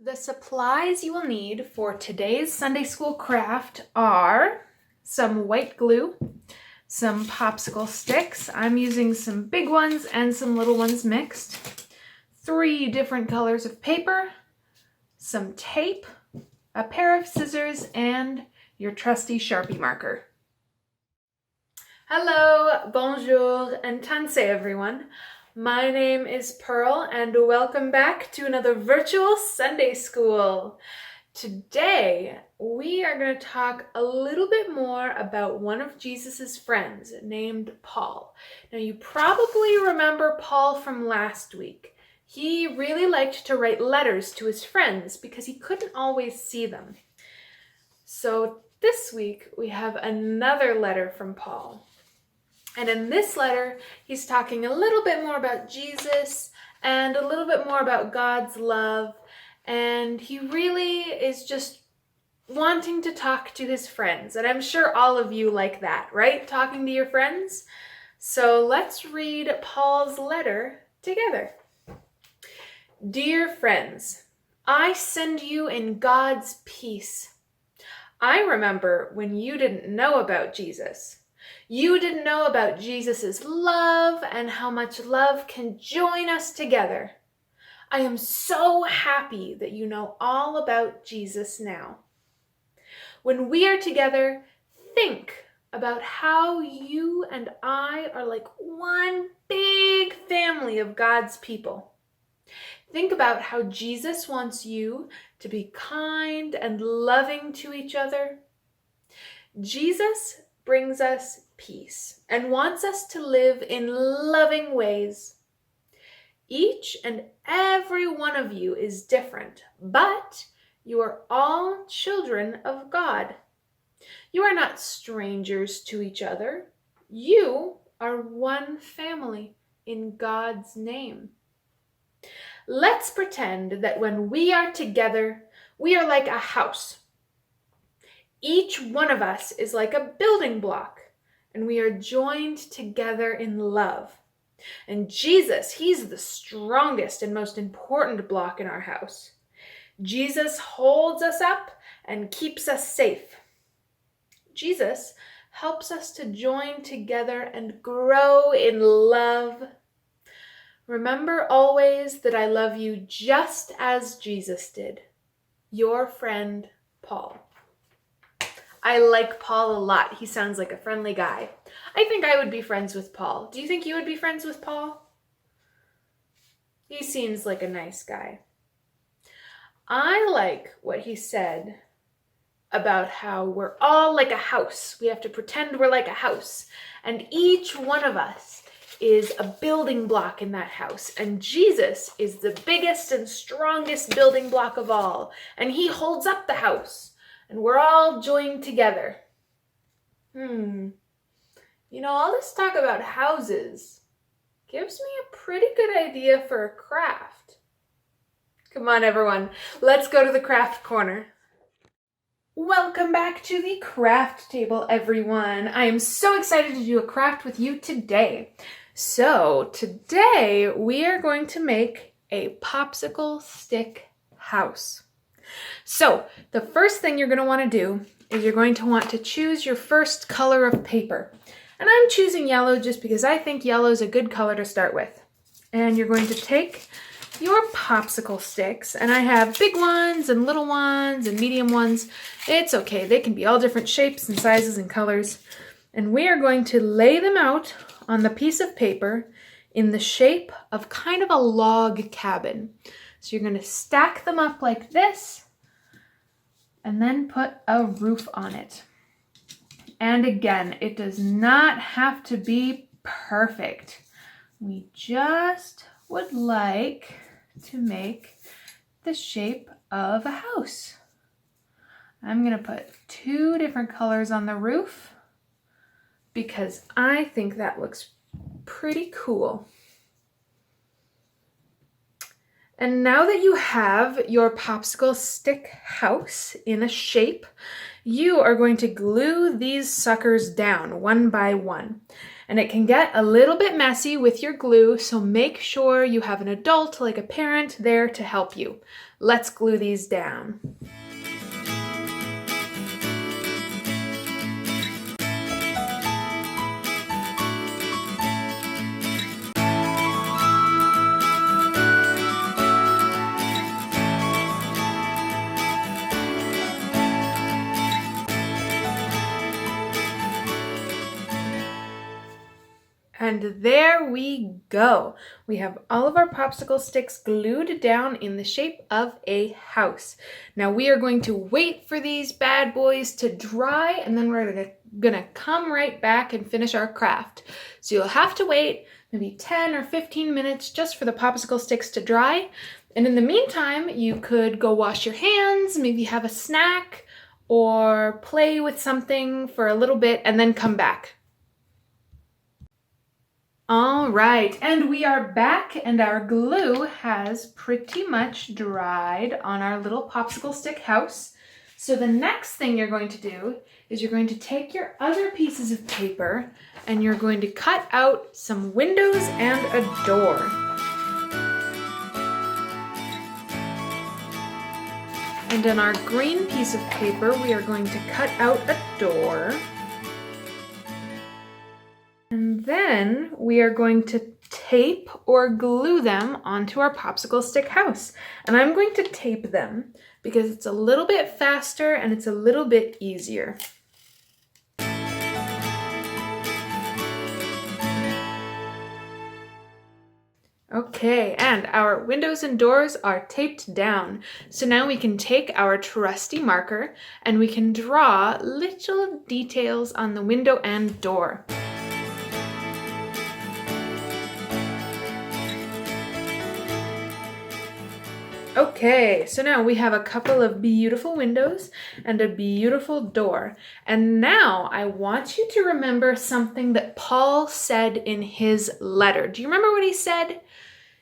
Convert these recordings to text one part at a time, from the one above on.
The supplies you will need for today's Sunday school craft are some white glue, some popsicle sticks. I'm using some big ones and some little ones mixed, 3 different colors of paper, some tape, a pair of scissors, and your trusty Sharpie marker. Hello, bonjour, and tanse everyone. My name is Pearl, and welcome back to another virtual Sunday school. Today, we are going to talk a little bit more about one of Jesus's friends named Paul. Now, you probably remember Paul from last week. He really liked to write letters to his friends because he couldn't always see them. So this week, we have another letter from Paul. And in this letter, he's talking a little bit more about Jesus and a little bit more about God's love. And he really is just wanting to talk to his friends. And I'm sure all of you like that, right? Talking to your friends. So let's read Paul's letter together. Dear friends, I send you in God's peace. I remember when you didn't know about Jesus. You didn't know about Jesus' love and how much love can join us together. I am so happy that you know all about Jesus now. When we are together, think about how you and I are like one big family of God's people. Think about how Jesus wants you to be kind and loving to each other. Jesus brings us peace and wants us to live in loving ways. Each and every one of you is different, but you are all children of God. You are not strangers to each other. You are one family in God's name. Let's pretend that when we are together, we are like a house. Each one of us is like a building block, and we are joined together in love. And Jesus, he's the strongest and most important block in our house. Jesus holds us up and keeps us safe. Jesus helps us to join together and grow in love. Remember always that I love you just as Jesus did. Your friend, Paul. I like Paul a lot. He sounds like a friendly guy. I think I would be friends with Paul. Do you think you would be friends with Paul? He seems like a nice guy. I like what he said about how we're all like a house. We have to pretend we're like a house. And each one of us is a building block in that house. And Jesus is the biggest and strongest building block of all. And he holds up the house. And we're all joined together. All this talk about houses gives me a pretty good idea for a craft. Come on, everyone. Let's go to the craft corner. Welcome back to the craft table, everyone. I am so excited to do a craft with you today. So today we are going to make a popsicle stick house. So the first thing you're going to want to do is you're going to want to choose your first color of paper. And I'm choosing yellow just because I think yellow is a good color to start with. And you're going to take your popsicle sticks, and I have big ones and little ones and medium ones. It's okay, they can be all different shapes and sizes and colors. And we are going to lay them out on the piece of paper in the shape of kind of a log cabin. So you're going to stack them up like this and then put a roof on it. And again, it does not have to be perfect. We just would like to make the shape of a house. I'm going to put 2 different colors on the roof because I think that looks pretty cool. And now that you have your popsicle stick house in a shape, you are going to glue these suckers down one by one. And it can get a little bit messy with your glue, so make sure you have an adult, like a parent, there to help you. Let's glue these down. And there we go. We have all of our popsicle sticks glued down in the shape of a house. Now we are going to wait for these bad boys to dry, and then we're gonna come right back and finish our craft. So you'll have to wait maybe 10 or 15 minutes just for the popsicle sticks to dry. And in the meantime, you could go wash your hands, maybe have a snack, or play with something for a little bit and then come back. All right, and we are back, and our glue has pretty much dried on our little popsicle stick house. So the next thing you're going to do is you're going to take your other pieces of paper and you're going to cut out some windows and a door. And on our green piece of paper, we are going to cut out a door. And then we are going to tape or glue them onto our popsicle stick house. And I'm going to tape them because it's a little bit faster and it's a little bit easier. Okay, and our windows and doors are taped down. So now we can take our trusty marker and we can draw little details on the window and door. Okay, so now we have a couple of beautiful windows and a beautiful door. And now I want you to remember something that Paul said in his letter. Do you remember what he said?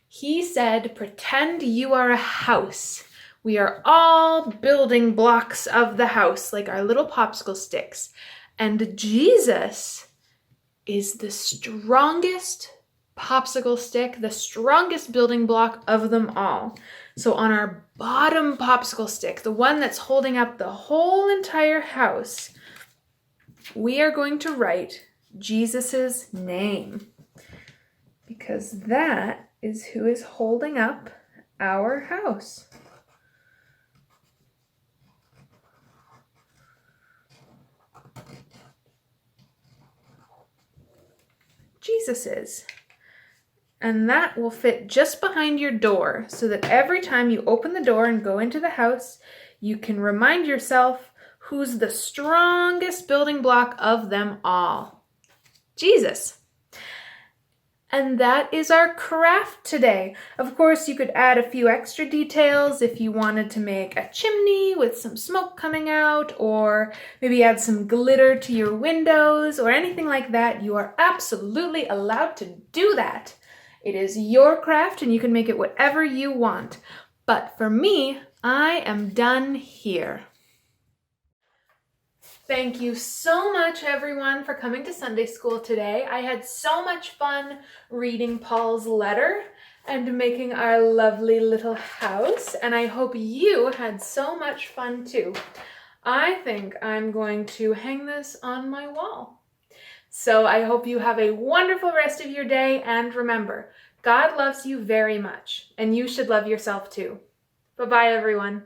He said, pretend you are a house. We are all building blocks of the house, like our little popsicle sticks. And Jesus is the strongest popsicle stick, the strongest building block of them all. So on our bottom popsicle stick, the one that's holding up the whole entire house, we are going to write Jesus's name, because that is who is holding up our house. Jesus is. And that will fit just behind your door so that every time you open the door and go into the house, you can remind yourself who's the strongest building block of them all. Jesus. And that is our craft today. Of course, you could add a few extra details if you wanted to make a chimney with some smoke coming out, or maybe add some glitter to your windows or anything like that. You are absolutely allowed to do that. It is your craft and you can make it whatever you want. But for me, I am done here. Thank you so much, everyone, for coming to Sunday school today. I had so much fun reading Paul's letter and making our lovely little house, and I hope you had so much fun too. I think I'm going to hang this on my wall. So I hope you have a wonderful rest of your day, and remember, God loves you very much, and you should love yourself too. Bye-bye, everyone.